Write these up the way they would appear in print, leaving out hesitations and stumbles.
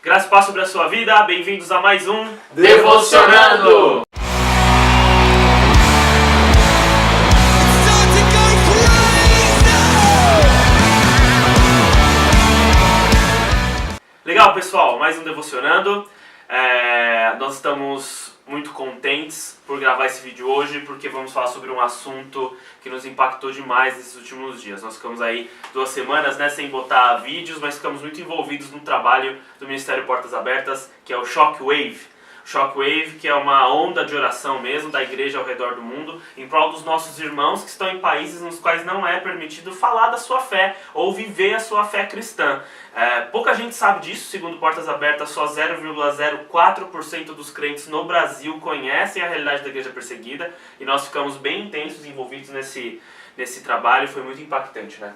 Graça e paz sobre a sua vida, bem-vindos a mais um Devocionando! Legal, pessoal, mais um Devocionando. Nós estamos muito contentes por gravar esse vídeo hoje, porque vamos falar sobre um assunto que nos impactou demais nesses últimos dias. Nós ficamos aí 2 semanas, sem botar vídeos, mas ficamos muito envolvidos no trabalho do Ministério Portas Abertas, que é o Shockwave. Shockwave, que é uma onda de oração mesmo da igreja ao redor do mundo, em prol dos nossos irmãos que estão em países nos quais não é permitido falar da sua fé ou viver a sua fé cristã. Pouca gente sabe disso, segundo Portas Abertas, só 0,04% dos crentes no Brasil conhecem a realidade da igreja perseguida, e nós ficamos bem intensos envolvidos nesse trabalho, foi muito impactante, né?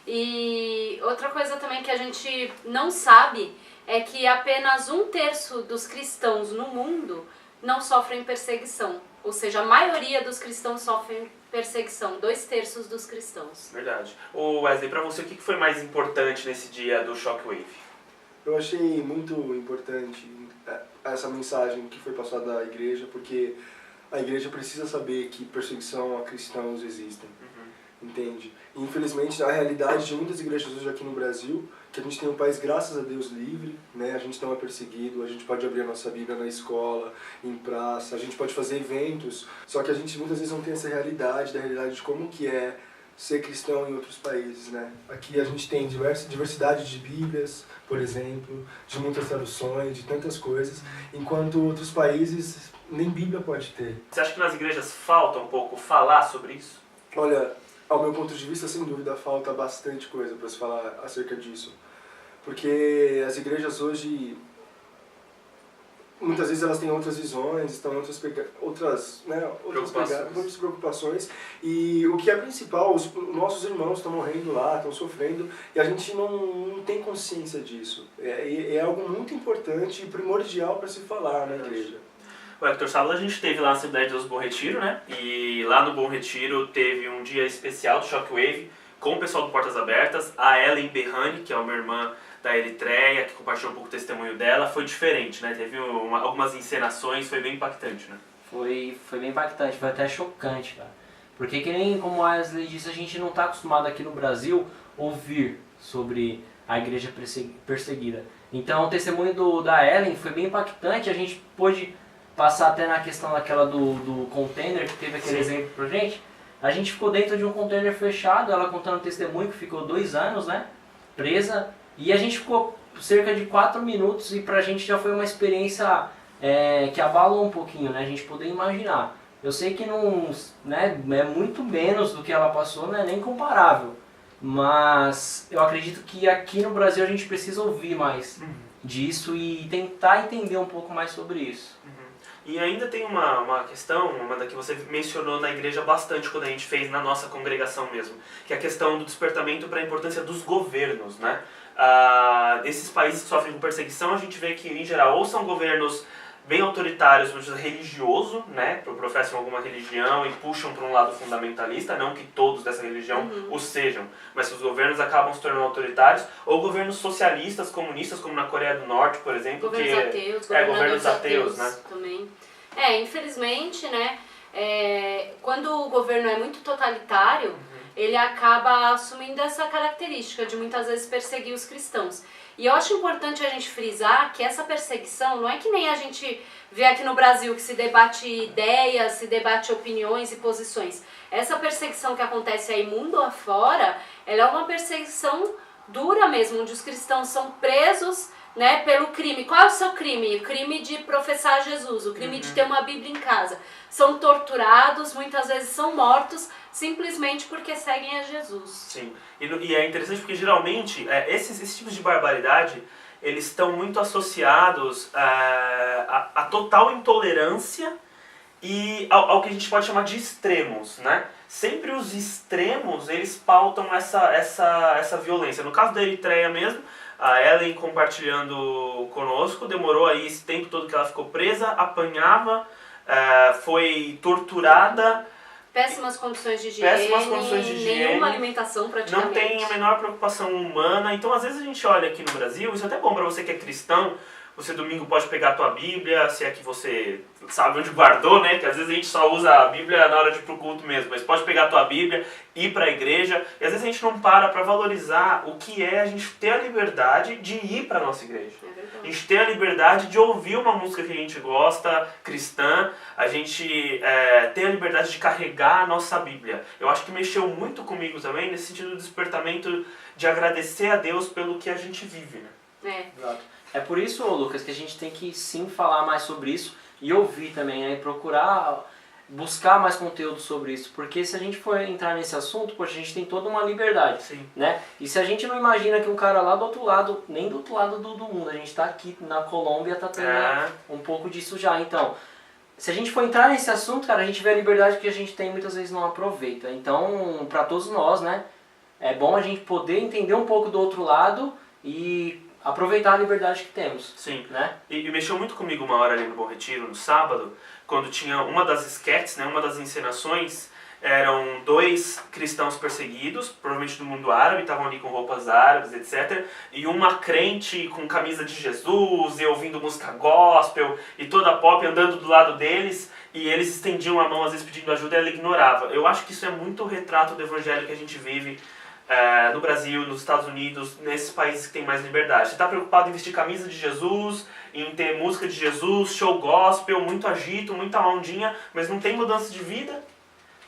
E outra coisa também que a gente não sabe é que apenas 1/3 dos cristãos no mundo não sofrem perseguição. Ou seja, a maioria dos cristãos sofrem perseguição, 2/3 dos cristãos. Verdade. Wesley, pra você, o que foi mais importante nesse dia do Shockwave? Eu achei muito importante essa mensagem que foi passada à igreja, porque a igreja precisa saber que perseguição a cristãos existem. Entende? E, infelizmente, a realidade de muitas igrejas hoje aqui no Brasil, que a gente tem um país, graças a Deus, livre, né? A gente não é perseguido, a gente pode abrir a nossa Bíblia na escola, em praça, a gente pode fazer eventos, só que a gente muitas vezes não tem essa realidade, da realidade de como que é ser cristão em outros países, né? Aqui a gente tem diversidade de Bíblias, por exemplo, de muitas traduções, de tantas coisas, enquanto outros países nem Bíblia pode ter. Você acha que nas igrejas falta um pouco falar sobre isso? Olha, ao meu ponto de vista, sem dúvida, falta bastante coisa para se falar acerca disso. Porque as igrejas hoje, muitas vezes elas têm outras visões, estão outras preocupações. E o que é principal, os nossos irmãos estão morrendo lá, estão sofrendo, e a gente não tem consciência disso. É algo muito importante e primordial para se falar na igreja. O Hector, sábado a gente teve lá na Assembleia de Deus Bom Retiro, né? E lá no Bom Retiro teve um dia especial do Shockwave com o pessoal do Portas Abertas. A Ellen Berrani, que é uma irmã da Eritreia, que compartilhou um pouco o testemunho dela, foi diferente, né? Teve algumas encenações, foi bem impactante, né? Foi bem impactante, foi até chocante, cara. Porque que nem como a Wesley disse, a gente não está acostumado aqui no Brasil ouvir sobre a igreja perseguida. Então o testemunho da Ellen foi bem impactante, a gente pôde passar até na questão daquela do container, que teve aquele exemplo pra gente. A gente ficou dentro de um container fechado, ela contando o testemunho, que ficou 2 anos, né, presa, e a gente ficou cerca de 4 minutos, e pra gente já foi uma experiência que abalou um pouquinho, né, a gente poder imaginar. Eu sei que não, né, é muito menos do que ela passou, não é nem comparável, mas eu acredito que aqui no Brasil a gente precisa ouvir mais disso e tentar entender um pouco mais sobre isso. E ainda tem uma questão, uma da que você mencionou na igreja bastante quando a gente fez na nossa congregação mesmo, que é a questão do despertamento para a importância dos governos, né? Esses países que sofrem com perseguição, a gente vê que, em geral, ou são governos bem autoritários, religioso, né? Professam alguma religião e puxam para um lado fundamentalista, não que todos dessa religião o sejam, mas os governos acabam se tornando autoritários, ou governos socialistas, comunistas, como na Coreia do Norte, por exemplo, governos ateus, né? Também. Infelizmente, né? Quando o governo é muito totalitário, ele acaba assumindo essa característica de muitas vezes perseguir os cristãos. E eu acho importante a gente frisar que essa perseguição não é que nem a gente vê aqui no Brasil, que se debate ideias, se debate opiniões e posições. Essa perseguição que acontece aí mundo afora, ela é uma perseguição dura mesmo, onde os cristãos são presos, né, pelo crime. Qual é o seu crime? O crime de professar Jesus, o crime de ter uma Bíblia em casa. São torturados, muitas vezes são mortos, simplesmente porque seguem a Jesus. Sim, e é interessante porque geralmente esses tipos de barbaridade, eles estão muito associados à total intolerância e ao que a gente pode chamar de extremos, né? Sempre os extremos, eles pautam essa violência. No caso da Eritreia mesmo, a Ellen compartilhando conosco, demorou aí esse tempo todo que ela ficou presa, apanhava, foi torturada, Péssimas condições de higiene, péssimas condições de higiene, nenhuma alimentação praticamente. não tem a menor preocupação humana. Então, às vezes a gente olha aqui no Brasil, isso é até bom para você que é cristão, você domingo pode pegar a tua Bíblia, se é que você sabe onde guardou, né? Que às vezes a gente só usa a Bíblia na hora de ir pro culto mesmo, mas pode pegar a tua Bíblia, ir para a igreja, e às vezes a gente não para valorizar o que é a gente ter a liberdade de ir para nossa igreja. A gente ter a liberdade de ouvir uma música que a gente gosta, cristã, a gente ter a liberdade de carregar a nossa Bíblia. Eu acho que mexeu muito comigo também, nesse sentido do despertamento de agradecer a Deus pelo que a gente vive, né? Exato. É por isso, Lucas, que a gente tem que sim falar mais sobre isso e ouvir também, né? E procurar buscar mais conteúdo sobre isso. Porque se a gente for entrar nesse assunto, poxa, a gente tem toda uma liberdade, Sim. né? E se a gente não imagina que um cara lá do outro lado, nem do outro lado do mundo, a gente tá aqui na Colômbia, tá tendo um pouco disso já. Então, se a gente for entrar nesse assunto, cara, a gente vê a liberdade que a gente tem e muitas vezes não aproveita. Então, para todos nós, né? É bom a gente poder entender um pouco do outro lado e aproveitar a liberdade que temos. Sim. Né? E mexeu muito comigo uma hora ali no Bom Retiro, no sábado, quando tinha uma das esquetes, né, uma das encenações, eram 2 cristãos perseguidos, provavelmente do mundo árabe, estavam ali com roupas árabes, etc. E uma crente com camisa de Jesus, e ouvindo música gospel, e toda pop andando do lado deles, e eles estendiam a mão, às vezes pedindo ajuda, e ela ignorava. Eu acho que isso é muito o retrato do evangelho que a gente vive no Brasil, nos Estados Unidos, nesses países que têm mais liberdade. Você está preocupado em vestir camisa de Jesus, em ter música de Jesus, show gospel, muito agito, muita ondinha, mas não tem mudança de vida,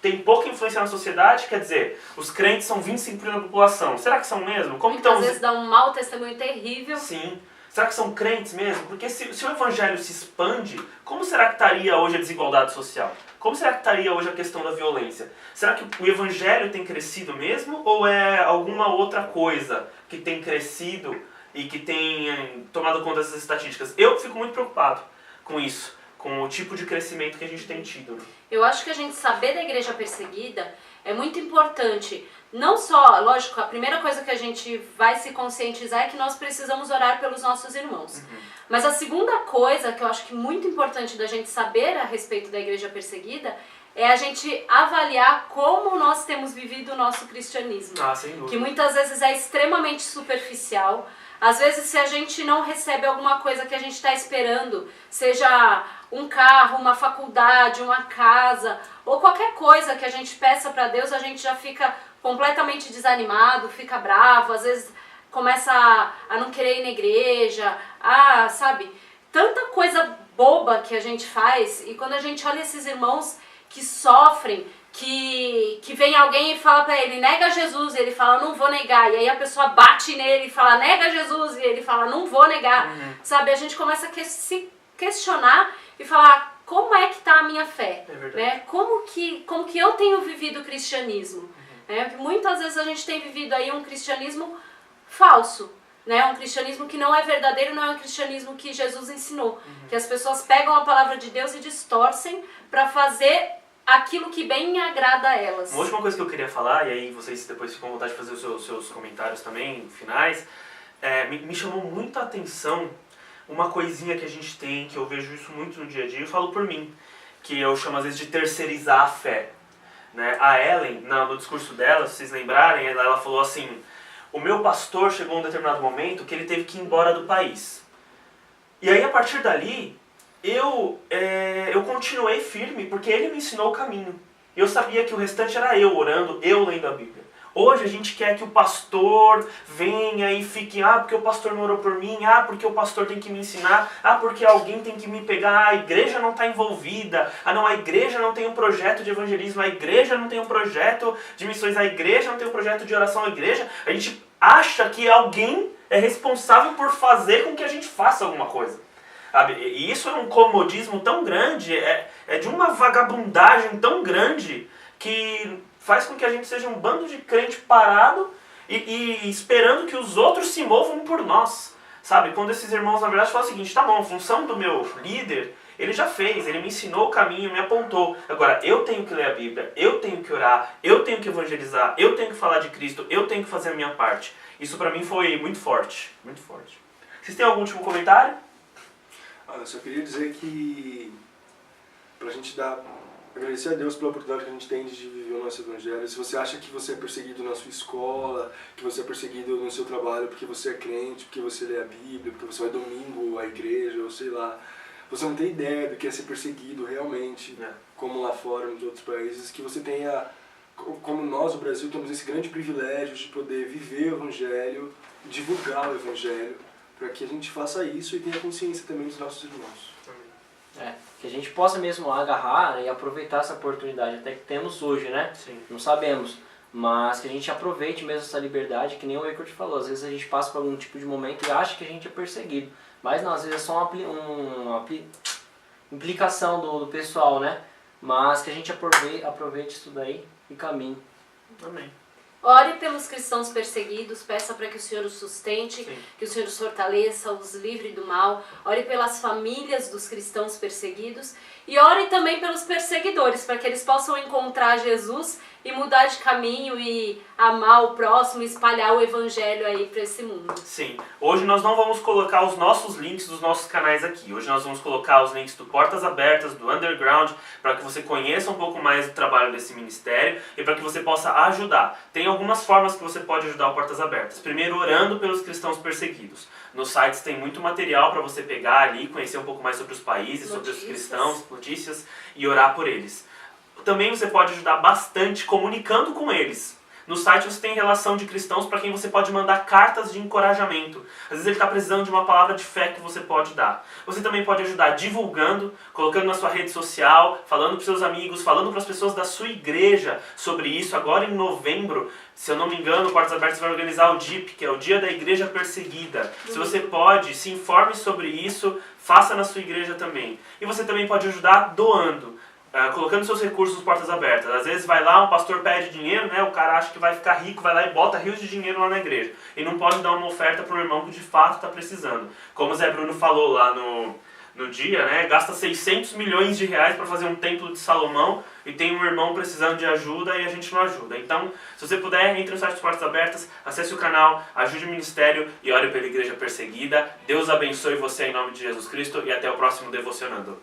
tem pouca influência na sociedade, quer dizer, os crentes são 25% da população. Será que são mesmo? Como Muitas estão... vezes dá um mau testemunho terrível. Sim. Será que são crentes mesmo? Porque se o evangelho se expande, como será que estaria hoje a desigualdade social? Como será que estaria hoje a questão da violência? Será que o evangelho tem crescido mesmo? Ou é alguma outra coisa que tem crescido e que tem tomado conta dessas estatísticas? Eu fico muito preocupado com isso, com o tipo de crescimento que a gente tem tido. Eu acho que a gente saber da igreja perseguida é muito importante. Não só, lógico, a primeira coisa que a gente vai se conscientizar é que nós precisamos orar pelos nossos irmãos. Mas a segunda coisa que eu acho que é muito importante da gente saber a respeito da igreja perseguida é a gente avaliar como nós temos vivido o nosso cristianismo. Ah, sem dúvida. Que muitas vezes é extremamente superficial. Às vezes, se a gente não recebe alguma coisa que a gente está esperando, seja um carro, uma faculdade, uma casa, ou qualquer coisa que a gente peça para Deus, a gente já fica completamente desanimado, fica bravo, às vezes começa a não querer ir na igreja, sabe? Tanta coisa boba que a gente faz, e quando a gente olha esses irmãos que sofrem, que vem alguém e fala pra ele, nega Jesus, e ele fala, não vou negar, e aí a pessoa bate nele e fala, nega Jesus, e ele fala, não vou negar, sabe? A gente começa a se questionar e falar, como é que tá a minha fé? É verdade. Né? Como que eu tenho vivido o cristianismo? Porque muitas vezes a gente tem vivido aí um cristianismo falso, né? Um cristianismo que não é verdadeiro, não é um cristianismo que Jesus ensinou. Que as pessoas pegam a palavra de Deus e distorcem para fazer aquilo que bem agrada a elas. Uma última coisa que eu queria falar, e aí vocês depois ficam à vontade de fazer os seus comentários também, finais, me chamou muito a atenção uma coisinha que a gente tem, que eu vejo isso muito no dia a dia, eu falo por mim, que eu chamo às vezes de terceirizar a fé. Né? A Ellen, no discurso dela, se vocês lembrarem, ela falou assim, o meu pastor chegou a um determinado momento que ele teve que ir embora do país. E aí, a partir dali, eu continuei firme, porque ele me ensinou o caminho. Eu sabia que o restante era eu orando, eu lendo a Bíblia. Hoje a gente quer que o pastor venha e fique, porque o pastor não orou por mim, porque o pastor tem que me ensinar, porque alguém tem que me pegar, a igreja não está envolvida, não, a igreja não tem um projeto de evangelismo, a igreja não tem um projeto de missões, a igreja não tem um projeto de oração, a gente acha que alguém é responsável por fazer com que a gente faça alguma coisa. Sabe? E isso é um comodismo tão grande, é de uma vagabundagem tão grande que faz com que a gente seja um bando de crente parado e esperando que os outros se movam por nós. Sabe? Quando esses irmãos, na verdade, falam o seguinte, tá bom, a função do meu líder, ele já fez, ele me ensinou o caminho, me apontou. Agora, eu tenho que ler a Bíblia, eu tenho que orar, eu tenho que evangelizar, eu tenho que falar de Cristo, eu tenho que fazer a minha parte. Isso pra mim foi muito forte, muito forte. Vocês têm algum último comentário? Eu só queria dizer que pra gente dar agradecer a Deus pela oportunidade que a gente tem de viver o nosso evangelho. Se você acha que você é perseguido na sua escola, que você é perseguido no seu trabalho porque você é crente, porque você lê a Bíblia, porque você vai domingo à igreja, ou sei lá, você não tem ideia do que é ser perseguido realmente, como lá fora, nos outros países, que você tenha, como nós, no Brasil, temos esse grande privilégio de poder viver o evangelho, divulgar o evangelho, para que a gente faça isso e tenha consciência também dos nossos irmãos. Que a gente possa mesmo agarrar e aproveitar essa oportunidade até que temos hoje, né? Sim. Não sabemos, mas que a gente aproveite mesmo essa liberdade, que nem o Eckert falou. Às vezes a gente passa por algum tipo de momento e acha que a gente é perseguido, mas não, às vezes é só uma implicação do pessoal, né? Mas que a gente aproveite isso daí e caminhe. Amém. Ore pelos cristãos perseguidos, peça para que o Senhor os sustente, Sim. que o Senhor os fortaleça, os livre do mal. Ore pelas famílias dos cristãos perseguidos e ore também pelos perseguidores, para que eles possam encontrar Jesus e mudar de caminho e amar o próximo e espalhar o evangelho aí para esse mundo. Sim. Hoje nós não vamos colocar os nossos links dos nossos canais aqui. Hoje nós vamos colocar os links do Portas Abertas, do Underground, para que você conheça um pouco mais do trabalho desse ministério e para que você possa ajudar. Tem algumas formas que você pode ajudar o Portas Abertas. Primeiro, orando pelos cristãos perseguidos. Nos sites tem muito material para você pegar ali, conhecer um pouco mais sobre os países, sobre os cristãos, notícias e orar por eles. Também você pode ajudar bastante comunicando com eles. No site você tem relação de cristãos para quem você pode mandar cartas de encorajamento. Às vezes ele está precisando de uma palavra de fé que você pode dar. Você também pode ajudar divulgando, colocando na sua rede social, falando para os seus amigos, falando para as pessoas da sua igreja sobre isso. Agora em novembro, se eu não me engano, o Portas Abertas vai organizar o DIP, que é o Dia da Igreja Perseguida. Se você pode, se informe sobre isso, faça na sua igreja também. E você também pode ajudar doando. Colocando seus recursos nos Portas Abertas. Às vezes vai lá, um pastor pede dinheiro, né? O cara acha que vai ficar rico, vai lá e bota rios de dinheiro lá na igreja. E não pode dar uma oferta para um irmão que de fato está precisando. Como o Zé Bruno falou lá no dia, né? Gasta 600 milhões de reais para fazer um templo de Salomão e tem um irmão precisando de ajuda e a gente não ajuda. Então, se você puder, entre no site dos Portas Abertas, acesse o canal, ajude o ministério e ore pela igreja perseguida. Deus abençoe você em nome de Jesus Cristo e até o próximo Devocionando.